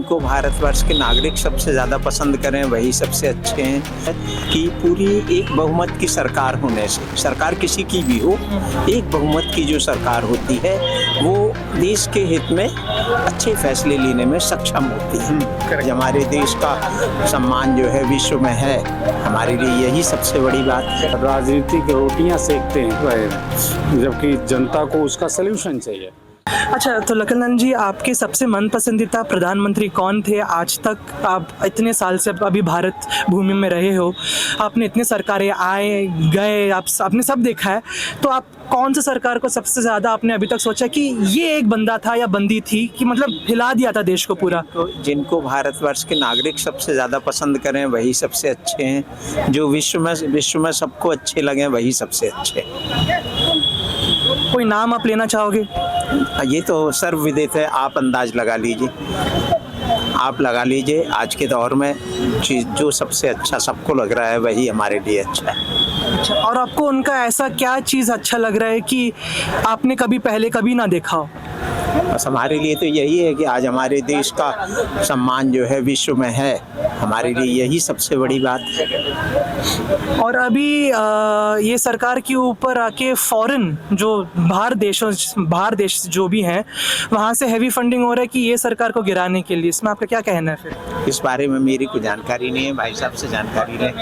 जिनको भारतवर्ष के नागरिक सबसे ज़्यादा पसंद करें वही सबसे अच्छे हैं। कि पूरी एक बहुमत की सरकार होने से, सरकार किसी की भी हो, एक बहुमत की जो सरकार होती है वो देश के हित में अच्छे फैसले लेने में सक्षम होती है। हमारे देश का सम्मान जो है विश्व में है, हमारे लिए यही सबसे बड़ी बात है। राजनीतिक रोटियां सेकते हैं जबकि जनता को उसका सल्यूशन चाहिए। अच्छा, तो लखनलाल जी, आपके सबसे मनपसंदीदा प्रधानमंत्री कौन थे आज तक? आप इतने साल से अभी भारत भूमि में रहे हो, आपने इतने सरकारें आए गए, आपने सब देखा है, तो आप कौन सी सरकार को सबसे ज़्यादा आपने अभी तक सोचा कि ये एक बंदा था या बंदी थी कि मतलब हिला दिया था देश को पूरा? तो जिनको भारतवर्ष के नागरिक सबसे ज़्यादा पसंद करें वही सबसे अच्छे हैं, जो विश्व में सबको अच्छे लगें वही सबसे अच्छे। कोई नाम आप लेना चाहोगे? ये तो सर्वविदित है, आप अंदाज लगा लीजिए, आप लगा लीजिए। आज के दौर में चीज़ जो सबसे अच्छा सबको लग रहा है वही हमारे लिए अच्छा है। अच्छा, और आपको उनका ऐसा क्या चीज़ अच्छा लग रहा है कि आपने कभी ना देखा हो? बस हमारे लिए तो यही है कि आज हमारे देश का सम्मान जो है विश्व में है, हमारे लिए यही सबसे बड़ी बात है। और अभी ये सरकार के ऊपर आके फॉरेन जो बाहर देश जो भी हैं वहाँ से हैवी फंडिंग हो रहा है कि ये सरकार को गिराने के लिए, इसमें आपका क्या कहना है फिर? इस बारे में मेरी कोई जानकारी नहीं है, भाई साहब से जानकारी लें।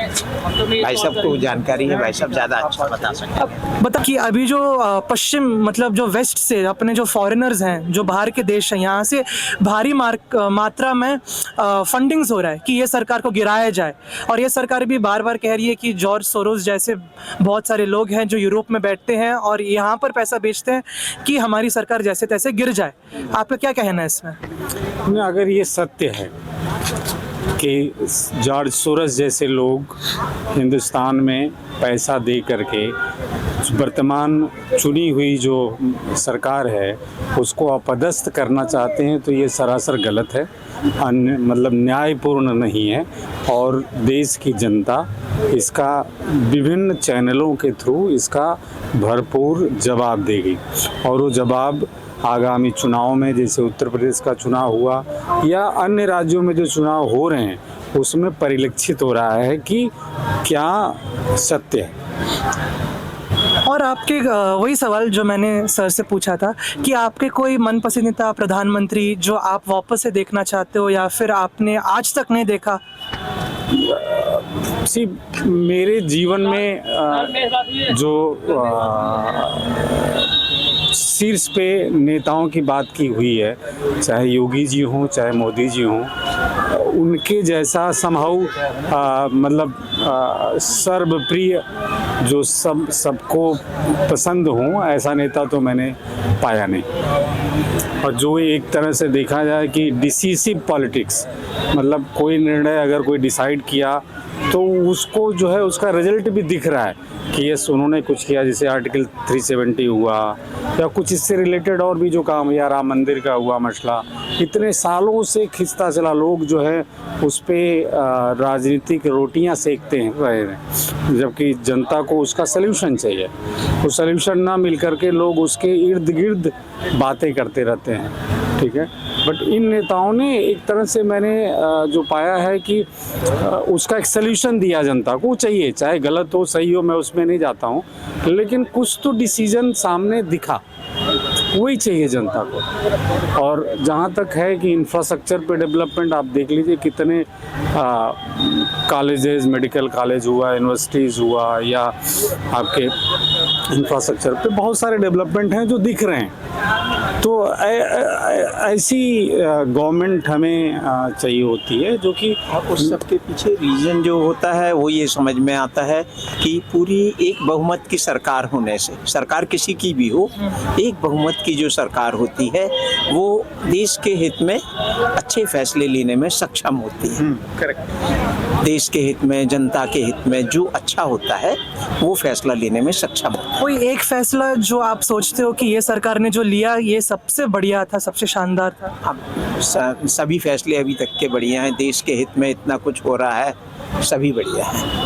भाई साहब को जानकारी है, भाई साहब ज़्यादा अच्छा बता सकते। बता कि अभी जो पश्चिम मतलब जो वेस्ट से अपने जो फॉरेनर्स हैं, जो बाहर के देश हैं, यहाँ से भारी मात्रा में फंडिंग्स हो रहा है कि ये सरकार को गिराया जाए। और ये सरकार भी बार बार कह रही है कि जॉर्ज सोरोस जैसे बहुत सारे लोग हैं जो यूरोप में बैठते हैं और यहाँ पर पैसा बेचते हैं कि हमारी सरकार जैसे तैसे गिर जाए। आपका क्या कहना है इसमें? अगर ये सत्य है कि जॉर्ज सोरोस जैसे लोग हिंदुस्तान में पैसा दे करके वर्तमान चुनी हुई जो सरकार है उसको अपदस्थ करना चाहते हैं, तो ये सरासर गलत है, मतलब न्यायपूर्ण नहीं है। और देश की जनता इसका विभिन्न चैनलों के थ्रू इसका भरपूर जवाब देगी। और वो जवाब आगामी चुनाव में, जैसे उत्तर प्रदेश का चुनाव हुआ या अन्य राज्यों में जो चुनाव हो रहे हैं, उसमें परिलक्षित हो रहा है कि क्या सत्य है। और आपके वही सवाल जो मैंने सर से पूछा था कि आपके कोई मनपसंदीदा प्रधानमंत्री जो आप वापस से देखना चाहते हो या फिर आपने आज तक नहीं देखा? मेरे जीवन में जो शीर्ष पे नेताओं की बात की हुई है, चाहे योगी जी हों चाहे मोदी जी हों, उनके जैसा समहाउ मतलब सर्वप्रिय जो सबको पसंद हों, ऐसा नेता तो मैंने पाया नहीं। और जो एक तरह से देखा जाए कि डिसीसिव पॉलिटिक्स, मतलब कोई निर्णय अगर कोई डिसाइड किया तो उसको जो है उसका रिजल्ट भी दिख रहा है कि यस उन्होंने कुछ किया, जैसे आर्टिकल 370 हुआ या कुछ इससे रिलेटेड और भी जो काम, या राम मंदिर का हुआ मसला, इतने सालों से खिंचता चला, लोग जो है उस पर राजनीतिक रोटियां सेकते हैं जबकि जनता को उसका सल्यूशन चाहिए। वो सल्यूशन ना मिल करके लोग उसके इर्द गिर्द बातें करते रहते हैं, ठीक है। बट इन नेताओं ने एक तरह से मैंने जो पाया है कि उसका एक सल्यूशन दिया जनता को चाहिए, चाहे गलत हो सही हो मैं उसमें नहीं जाता हूँ, लेकिन कुछ तो डिसीजन सामने दिखा, वही चाहिए जनता को। और जहाँ तक है कि इंफ्रास्ट्रक्चर पे डेवलपमेंट, आप देख लीजिए कितने कॉलेजेस, मेडिकल कॉलेज हुआ, यूनिवर्सिटीज़ हुआ, या आपके इंफ्रास्ट्रक्चर पे बहुत सारे डेवलपमेंट हैं जो दिख रहे हैं। तो ऐसी गवर्नमेंट हमें चाहिए होती है जो कि उस सब के पीछे रीज़न जो होता है वो ये समझ में आता है कि पूरी एक बहुमत की सरकार होने से, सरकार किसी की भी हो, एक बहुमत की जो सरकार होती है वो देश के हित में अच्छे फैसले लेने में सक्षम होती है। करेक्ट। देश के हित में, जनता के हित में जो अच्छा होता है वो फैसला लेने में सक्षम होता है। कोई एक फैसला जो आप सोचते हो कि ये सरकार ने जो लिया ये सबसे बढ़िया था, सबसे शानदार था? अब सभी फैसले अभी तक के बढ़िया हैं, देश के हित में इतना कुछ हो रहा है, सभी बढ़िया हैं।